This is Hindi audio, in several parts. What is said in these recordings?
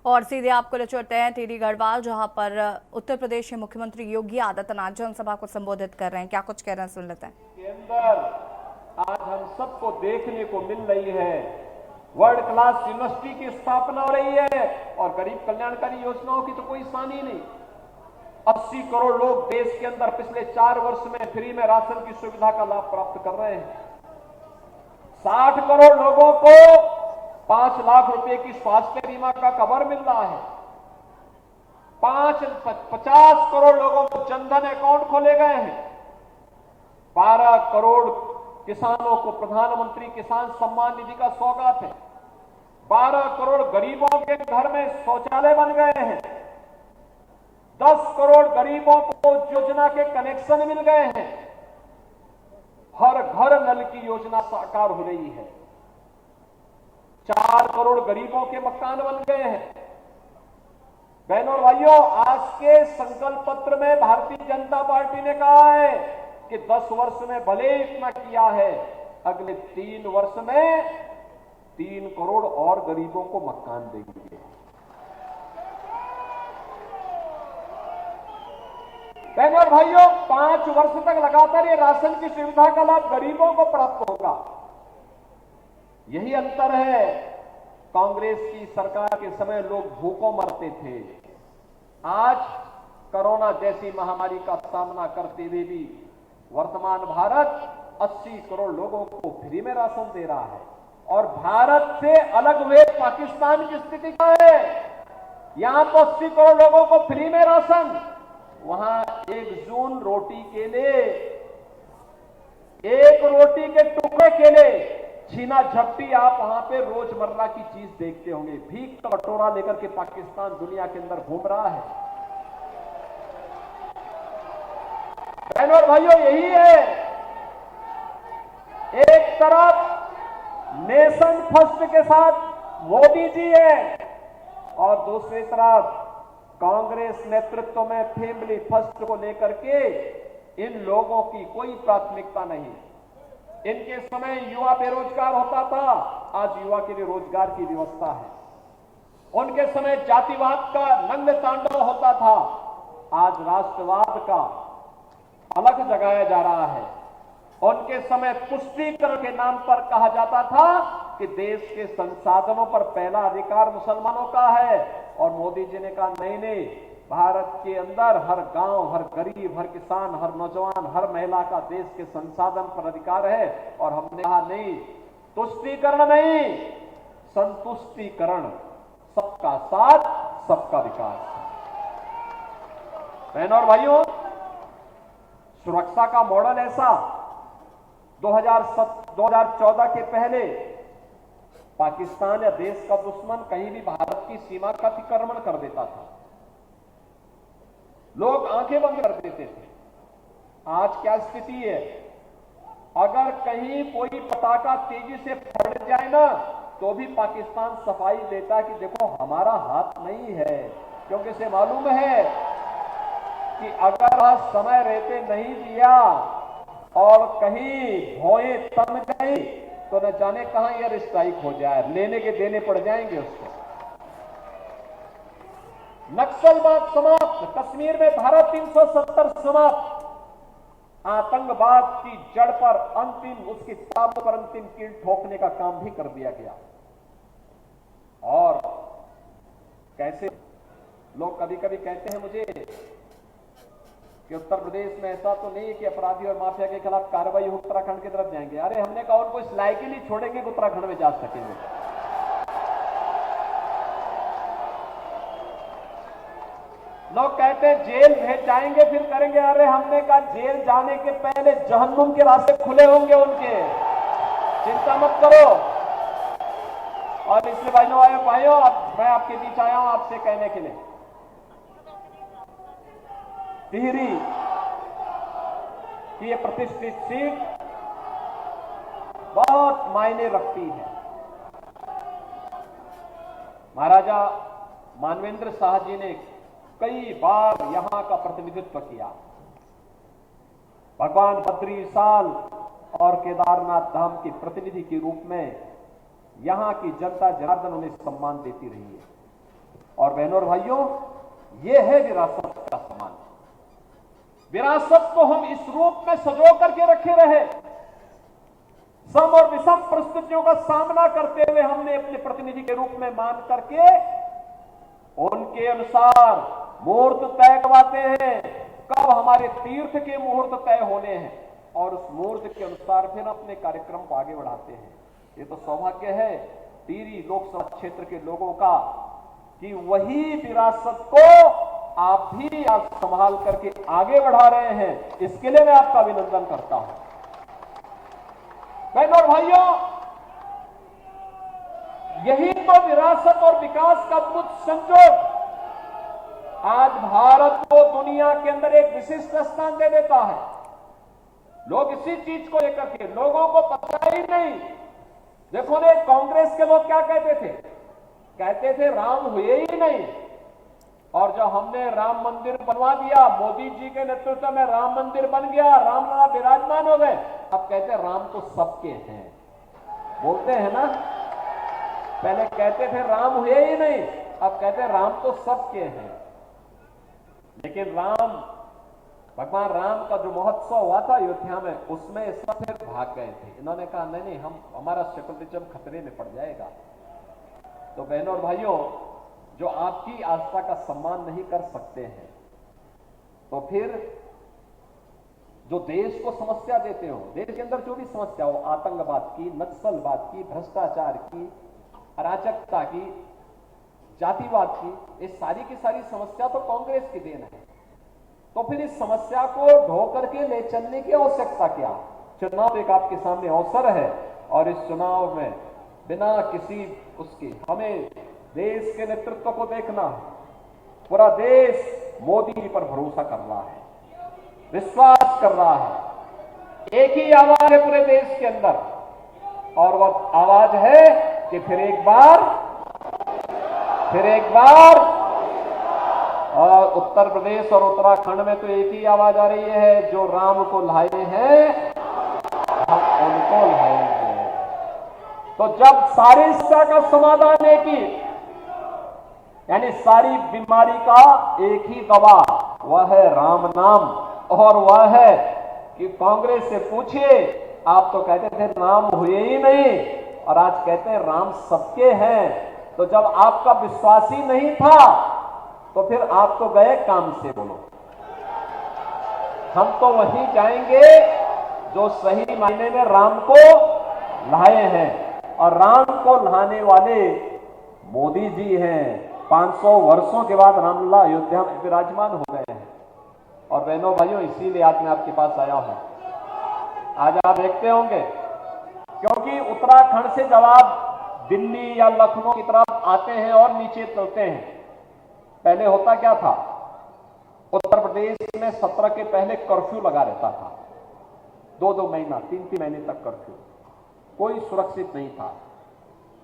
और सीधे आपको ले चलते हैं टिहरी गढ़वाल, जहां पर उत्तर प्रदेश के मुख्यमंत्री योगी आदित्यनाथ जनसभा को संबोधित कर रहे हैं। क्या कुछ कह रहे हैं, सुन लेते हैं। के अंदर आज हम सबको देखने को मिल रही है, वर्ल्ड क्लास यूनिवर्सिटी की स्थापना हो रही है और गरीब कल्याणकारी योजनाओं की तो कोई सानी नहीं। 80 करोड़ लोग देश के अंदर पिछले 4 वर्ष में फ्री में राशन की सुविधा का लाभ प्राप्त कर रहे हैं। 60 करोड़ लोगों को 5 लाख रुपए की स्वास्थ्य बीमा का कवर मिल रहा है। 50 करोड़ लोगों को जनधन अकाउंट खोले गए हैं। 12 करोड़ किसानों को प्रधानमंत्री किसान सम्मान निधि का सौगात है। 12 करोड़ गरीबों के घर में शौचालय बन गए हैं। 10 करोड़ गरीबों को योजना के कनेक्शन मिल गए हैं। हर घर नल की योजना साकार हो रही है। 4 करोड़ गरीबों के मकान बन गए हैं। बहनों और भाइयों, आज के संकल्प पत्र में भारतीय जनता पार्टी ने कहा है कि 10 वर्ष में भले इतना किया है, अगले 3 वर्ष में 3 करोड़ और गरीबों को मकान देंगे। बहनों और भाइयों, 5 वर्ष तक लगातार ये राशन की सुविधा का लाभ गरीबों को प्राप्त होगा। यही अंतर है। कांग्रेस की सरकार के समय लोग भूखों मरते थे। आज कोरोना जैसी महामारी का सामना करते हुए भी वर्तमान भारत 80 करोड़ लोगों को फ्री में राशन दे रहा है। और भारत से अलग हुए पाकिस्तान की स्थिति क्या है? यहां तो 80 करोड़ लोगों को फ्री में राशन, वहां 1 जून रोटी के लिए, 1 रोटी के टुकड़े के लिए छीना झपटी आप वहां पे रोजमर्रा की चीज देखते होंगे। भीख का कटोरा लेकर के पाकिस्तान दुनिया के अंदर घूम रहा है। बहनों और भाइयों, यही है। एक तरफ नेशन फर्स्ट के साथ मोदी जी है और दूसरी तरफ कांग्रेस नेतृत्व में फैमिली फर्स्ट को लेकर के इन लोगों की कोई प्राथमिकता नहीं। इनके समय युवा बेरोजगार होता था, आज युवा के लिए रोजगार की व्यवस्था है। उनके समय जातिवाद का नंग तांडव होता था, आज राष्ट्रवाद का अलग जगाया जा रहा है। उनके समय पुष्टिकरण के नाम पर कहा जाता था कि देश के संसाधनों पर पहला अधिकार मुसलमानों का है, और मोदी जी ने कहा नहीं, भारत के अंदर हर गांव, हर गरीब, हर किसान, हर नौजवान, हर महिला का देश के संसाधन पर अधिकार है। और हमने कहा नहीं, तुष्टीकरण नहीं, संतुष्टीकरण, सबका साथ, सबका विकास। बहनों और भाइयों, सुरक्षा का मॉडल ऐसा 2014 के पहले पाकिस्तान या देश का दुश्मन कहीं भी भारत की सीमा का अतिक्रमण कर देता था, लोग आंखें बंद कर देते थे। आज क्या स्थिति है? अगर कहीं कोई पटाखा तेजी से फट जाए ना, तो भी पाकिस्तान सफाई देता कि देखो हमारा हाथ नहीं है, क्योंकि इसे मालूम है कि अगर आज समय रहते नहीं दिया और कहीं भौएं तन गई तो न जाने कहां एयर स्ट्राइक हो जाए, लेने के देने पड़ जाएंगे उसको। नक्सलवाद समाप्त, कश्मीर में धारा 370 समाप्त, आतंकवाद की जड़ पर अंतिम, उसकी ताब पर अंतिम कील ठोकने का काम भी कर दिया गया। और कैसे लोग कभी कभी कहते हैं मुझे कि उत्तर प्रदेश में ऐसा तो नहीं है कि अपराधी और माफिया के खिलाफ कार्रवाई उत्तराखंड की तरफ जाएंगे। अरे हमने कहा उनको इस लायक ही नहीं छोड़ेंगे कि उत्तराखंड में जा सकेंगे। लोग कहते हैं जेल भेज जाएंगे फिर करेंगे। अरे हमने कहा जेल जाने के पहले जहन्नुम के रास्ते खुले होंगे उनके, चिंता मत करो। और इसलिए भाइयों, मैं आपके बीच आया हूं आपसे कहने के लिए, टिहरी की ये प्रतिष्ठित सीट बहुत मायने रखती है। महाराजा मानवेंद्र शाह जी ने कई बार यहां का प्रतिनिधित्व किया। भगवान बद्रीशाल और केदारनाथ धाम के प्रतिनिधि के रूप में यहां की जनता जनार्दन उन्हें सम्मान देती रही है। और बहनों और भाइयों, ये है विरासत का सम्मान। विरासत को हम इस रूप में सजो करके रखे रहे। सम और विषम परिस्थितियों का सामना करते हुए हमने अपने प्रतिनिधि के रूप में मान करके उनके अनुसार मुहूर्त तय करवाते हैं, कब हमारे तीर्थ के मुहूर्त तय होने हैं, और उस मुहूर्त के अनुसार फिर अपने कार्यक्रम को आगे बढ़ाते हैं। ये तो सौभाग्य है टिहरी लोकसभा क्षेत्र के लोगों का कि वही विरासत को आप भी आज संभाल करके आगे बढ़ा रहे हैं। इसके लिए मैं आपका अभिनंदन करता हूं। बहनों और भाइयों, यही तो विरासत और विकास का अद्भुत संयोग आज भारत को दुनिया के अंदर एक विशिष्ट स्थान दे देता है। लोग इसी चीज को लेकर के, लोगों को पता ही नहीं। देखो ने कांग्रेस के लोग क्या कहते थे? कहते थे राम हुए ही नहीं, और जब हमने राम मंदिर बनवा दिया, मोदी जी के नेतृत्व में राम मंदिर बन गया, रामलला विराजमान हो गए, अब कहते राम तो सबके हैं। बोलते हैं ना, पहले कहते थे राम हुए ही नहीं, अब कहते राम तो सबके हैं। लेकिन भगवान राम का जो महोत्सव हुआ था अयोध्या में, उसमें सब फिर भाग गए थे। इन्होंने कहा नहीं, हमारा सेकुलरिज्म खतरे में पड़ जाएगा। तो बहनों और भाइयों, जो आपकी आस्था का सम्मान नहीं कर सकते हैं, तो फिर जो देश को समस्या देते हो, देश के अंदर जो भी समस्या हो, आतंकवाद की, नक्सलवाद की, भ्रष्टाचार की, अराजकता की, जातिवाद की, ये सारी की सारी समस्या तो कांग्रेस की देन है। तो फिर इस समस्या को ढो करके ले चलने की आवश्यकता क्या? चुनाव एक आपके सामने अवसर है, और इस चुनाव में बिना किसी उसके हमें देश के नेतृत्व को देखना है। पूरा देश मोदी जी पर भरोसा कर रहा है, विश्वास कर रहा है। एक ही आवाज है पूरे देश के अंदर, और वह आवाज है कि फिर एक बार और उत्तर प्रदेश और उत्तराखंड में तो एक ही आवाज आ रही है, जो राम को लाए हैं हम उनको लाएंगे। तो जब सारी समस्या का समाधान एक ही, यानी सारी बीमारी का एक ही दवा, वह है राम नाम। और वह है कि कांग्रेस से पूछिए, आप तो कहते थे राम हुए ही नहीं, और आज कहते हैं राम सबके हैं। तो जब आपका विश्वास ही नहीं था, तो फिर आप तो गए काम से। बोलो, हम तो वहीं जाएंगे जो सही मायने में राम को लाए हैं, और राम को लाने वाले मोदी जी हैं। 500 वर्षों के बाद रामलला अयोध्या में विराजमान हो गए हैं। और बहनों भाइयों, इसीलिए आज मैं आपके पास आया हूं। आज आप देखते होंगे, क्योंकि उत्तराखंड से जब आप दिल्ली या लखनऊ की तरफ आते हैं और नीचे चलते हैं, पहले होता क्या था? उत्तर प्रदेश में 17 के पहले कर्फ्यू लगा रहता था। 2-2 महीना, 3-3 महीने तक कर्फ्यू, कोई सुरक्षित नहीं था।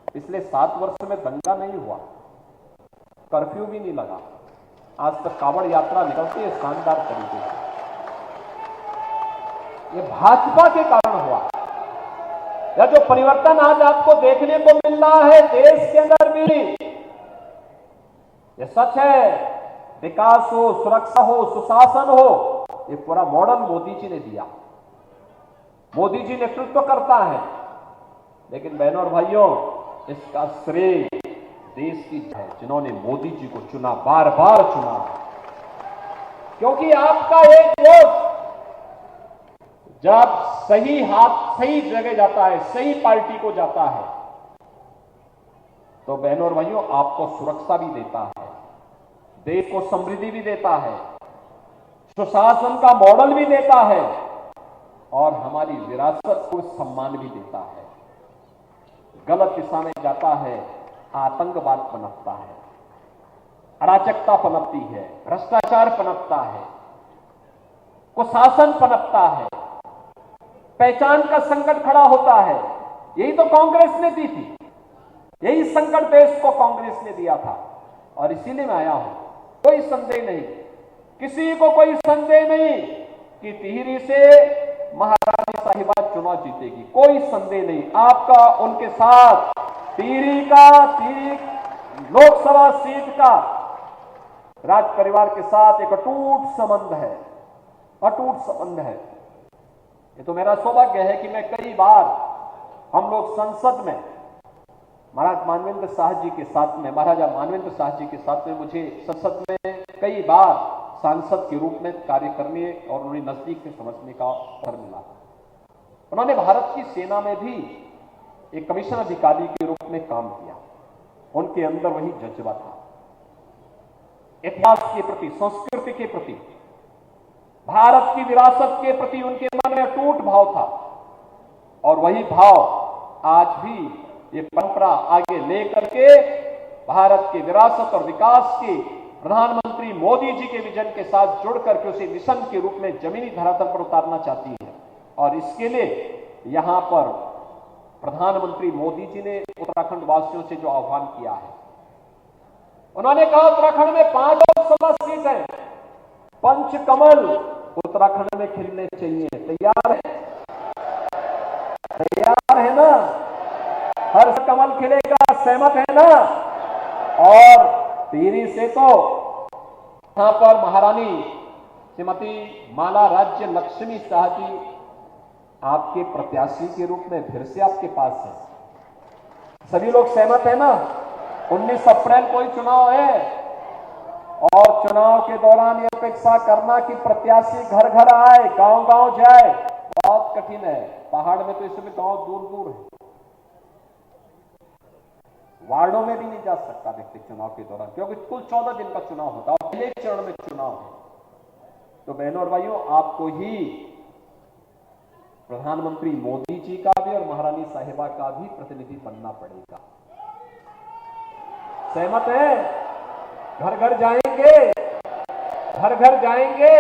पिछले 7 वर्ष में दंगा नहीं हुआ, कर्फ्यू भी नहीं लगा। आज तक कावड़ यात्रा निकलती है शानदार तरीके से। ये भाजपा के कारण हुआ। या जो परिवर्तन आज आपको देखने को मिल रहा है देश के अंदर भी, ये सच है। विकास हो, सुरक्षा हो, सुशासन हो, ये पूरा मॉडल मोदी जी ने दिया। मोदी जी नेतृत्व करता है। लेकिन बहनों और भाइयों, इसका श्रेय देश की है, जिन्होंने मोदी जी को चुना, बार बार चुना। क्योंकि आपका एक वोट जब सही हाथ सही जगह जाता है, सही पार्टी को जाता है, तो बहनों और भाइयों आपको सुरक्षा भी देता है, देश को समृद्धि भी देता है, सुशासन का मॉडल भी देता है, और हमारी विरासत को सम्मान भी देता है। गलत दिशा में जाता है, आतंकवाद पनपता है, अराजकता पनपती है, भ्रष्टाचार पनपता है, कुशासन पनपता है, पहचान का संकट खड़ा होता है। यही तो कांग्रेस ने दी थी, यही संकट देश को कांग्रेस ने दिया था। और इसीलिए मैं आया हूं। कोई संदेह नहीं, किसी को कोई संदेह नहीं कि टिहरी से महारानी साहिबा चुनाव जीतेगी, कोई संदेह नहीं। आपका उनके साथ टिहरी लोकसभा सीट का राज परिवार के साथ एक अटूट संबंध है, अटूट संबंध है। ये तो मेरा सौभाग्य है कि मैं कई बार हम लोग संसद में महाराजा मानवेंद्र शाह जी के साथ में मुझे संसद में कई बार सांसद के रूप में कार्य करने और उन्हें नजदीक से समझने का अवसर मिला। उन्होंने भारत की सेना में भी एक कमीशन अधिकारी के रूप में काम किया। उनके अंदर वही जज्बा था, इतिहास के प्रति, संस्कृति के प्रति, भारत की विरासत के प्रति उनके मन में अटूट भाव था। और वही भाव आज भी ये परंपरा आगे लेकर के भारत के विरासत और विकास के प्रधानमंत्री मोदी जी के विजन के साथ जुड़ करके उसे मिशन के रूप में जमीनी धरातल पर उतारना चाहती है। और इसके लिए यहां पर प्रधानमंत्री मोदी जी ने उत्तराखंड वासियों से जो आह्वान किया है, उन्होंने कहा उत्तराखंड में 5 लोकसभा सीट है, पंचकमल उत्तराखंड में खिलने चाहिए। तैयार है? तैयार है ना? हर कमल खिलेगा, सहमत है ना? और टिहरी से तो यहां पर महारानी श्रीमती माला राज्य लक्ष्मी शाह जी आपके प्रत्याशी के रूप में फिर से आपके पास है। सभी लोग सहमत है ना? 19 अप्रैल को ही चुनाव है और चुनाव के दौरान ये अपेक्षा करना कि प्रत्याशी घर घर आए, गांव गांव जाए, बहुत कठिन है। पहाड़ में तो इस समय गांव दूर दूर है, वार्डों में भी नहीं जा सकता व्यक्ति चुनाव के दौरान, क्योंकि कुल 14 दिन का चुनाव होता है, पहले चरण में चुनाव है। तो बहनों और भाइयों, आपको ही प्रधानमंत्री मोदी जी का भी और महारानी साहिबा का भी प्रतिनिधि बनना पड़ेगा। सहमत है? घर घर जाएंगे, घर घर जाएंगे,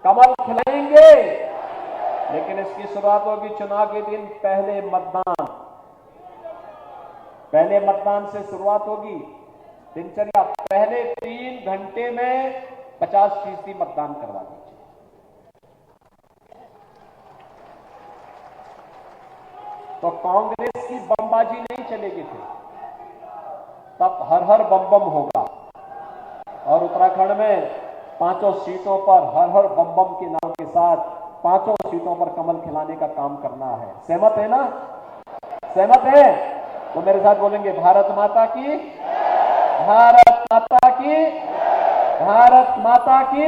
कमल खिलाएंगे, लेकिन इसकी शुरुआत होगी चुनाव के दिन पहले मतदान से शुरुआत होगी। दिनचर्या पहले 3 घंटे में 50% मतदान करवा दीजिए। तो कांग्रेस की बमबाजी नहीं चलेगी फिर, तब हर हर बम बम होगा। और उत्तराखंड में 5 सीटों पर हर हर बम बम के नाम के साथ 5 सीटों पर कमल खिलाने का काम करना है। सहमत है ना? सहमत है? तो मेरे साथ बोलेंगे, भारत माता की, भारत माता की, भारत माता की।